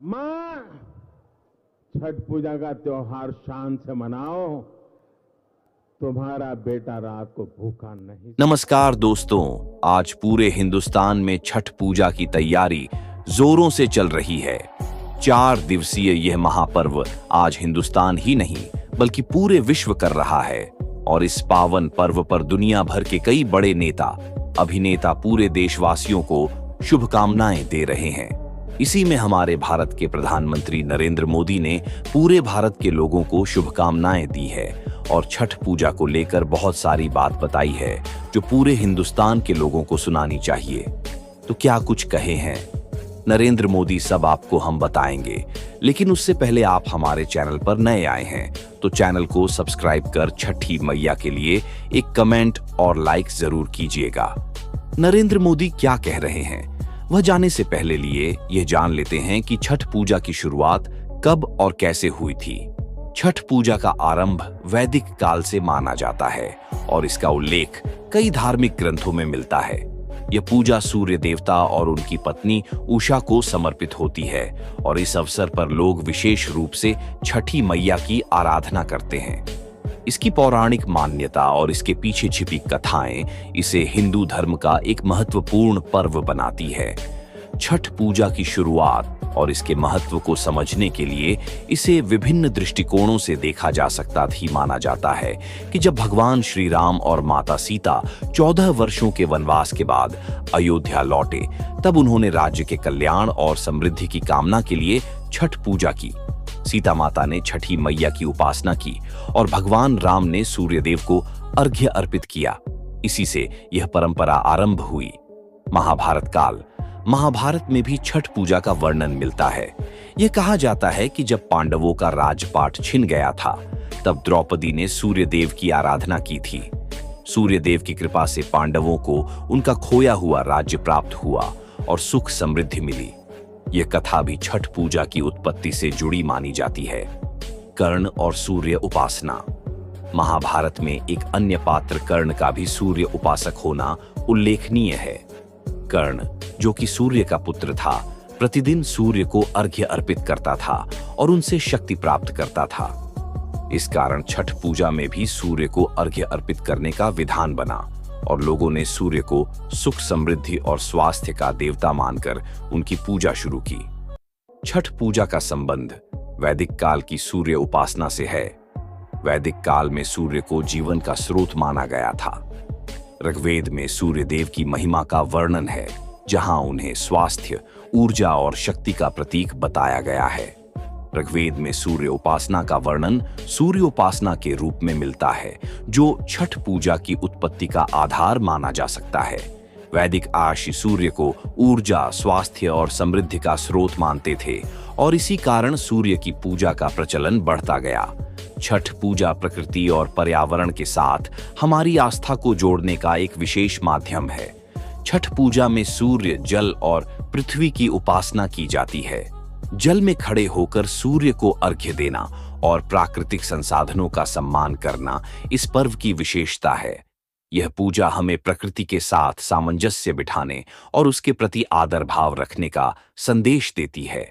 मां, छठ पूजा का त्योहार शान से मनाओ। तुम्हारा बेटा रात को भूखा नहीं। नमस्कार दोस्तों, आज पूरे हिंदुस्तान में छठ पूजा की तैयारी जोरों से चल रही है। 4 दिवसीय यह महापर्व आज हिंदुस्तान ही नहीं बल्कि पूरे विश्व कर रहा है और इस पावन पर्व पर दुनिया भर के कई बड़े नेता, अभिनेता पूरे देशवासियों को शुभकामनाएं दे रहे हैं। इसी में हमारे भारत के प्रधानमंत्री नरेंद्र मोदी ने पूरे भारत के लोगों को शुभकामनाएं दी है और छठ पूजा को लेकर बहुत सारी बात बताई है जो पूरे हिंदुस्तान के लोगों को सुनानी चाहिए। तो क्या कुछ कहे हैं नरेंद्र मोदी, सब आपको हम बताएंगे। लेकिन उससे पहले आप हमारे चैनल पर नए आए हैं तो चैनल को सब्सक्राइब कर छठी मैया के लिए एक कमेंट और लाइक जरूर कीजिएगा। नरेंद्र मोदी क्या कह रहे हैं वह जाने से पहले लिए यह जान लेते हैं कि छठ पूजा की शुरुआत कब और कैसे हुई थी। छठ पूजा का आरंभ वैदिक काल से माना जाता है और इसका उल्लेख कई धार्मिक ग्रंथों में मिलता है। यह पूजा सूर्य देवता और उनकी पत्नी उषा को समर्पित होती है और इस अवसर पर लोग विशेष रूप से छठी मैया की आराधना करते हैं। इसकी पौराणिक मान्यता और इसके पीछे छिपी कथाएं इसे हिंदू धर्म का एक महत्वपूर्ण पर्व बनाती है। छठ पूजा की शुरुआत और इसके महत्व को समझने के लिए इसे विभिन्न दृष्टिकोणों से देखा जा सकता ही माना जाता है कि जब भगवान श्री राम और माता सीता 14 वर्षों के वनवास के बाद अयोध्या लौटे, तब उन्होंने राज्य के कल्याण और समृद्धि की कामना के लिए छठ पूजा की। सीता माता ने छठी मैया की उपासना की और भगवान राम ने सूर्यदेव को अर्घ्य अर्पित किया। इसी से यह परंपरा आरंभ हुई। महाभारत काल, महाभारत में भी छठ पूजा का वर्णन मिलता है। यह कहा जाता है कि जब पांडवों का राजपाट छिन गया था तब द्रौपदी ने सूर्यदेव की आराधना की थी। सूर्यदेव की कृपा से पांडवों को उनका खोया हुआ राज्य प्राप्त हुआ और सुख समृद्धि मिली। यह कथा भी छठ पूजा की उत्पत्ति से जुड़ी मानी जाती है। कर्ण और सूर्य उपासना। महाभारत में एक अन्य पात्र कर्ण का भी सूर्य उपासक होना उल्लेखनीय है। कर्ण, जो कि सूर्य का पुत्र था, प्रतिदिन सूर्य को अर्घ्य अर्पित करता था और उनसे शक्ति प्राप्त करता था। इस कारण छठ पूजा में भी सूर्य को अर्घ्य अर्पित करने का विधान बना और लोगों ने सूर्य को सुख समृद्धि और स्वास्थ्य का देवता मानकर उनकी पूजा शुरू की। छठ पूजा का संबंध वैदिक काल की सूर्य उपासना से है। वैदिक काल में सूर्य को जीवन का स्रोत माना गया था। ऋग्वेद में सूर्य देव की महिमा का वर्णन है, जहां उन्हें स्वास्थ्य, ऊर्जा और शक्ति का प्रतीक बताया गया है। ऋग्वेद में सूर्य उपासना का वर्णन सूर्य उपासना के रूप में मिलता है, जो छठ पूजा की उत्पत्ति का आधार माना जा सकता है। वैदिक आर्षि सूर्य को ऊर्जा, स्वास्थ्य और समृद्धि का स्रोत मानते थे और इसी कारण सूर्य की पूजा का प्रचलन बढ़ता गया। छठ पूजा प्रकृति और पर्यावरण के साथ हमारी आस्था को जोड़ने का एक विशेष माध्यम है। छठ पूजा में सूर्य, जल और पृथ्वी की उपासना की जाती है। जल में खड़े होकर सूर्य को अर्घ्य देना और प्राकृतिक संसाधनों का सम्मान करना इस पर्व की विशेषता है। यह पूजा हमें प्रकृति के साथ सामंजस्य बिठाने और उसके प्रति आदर भाव रखने का संदेश देती है।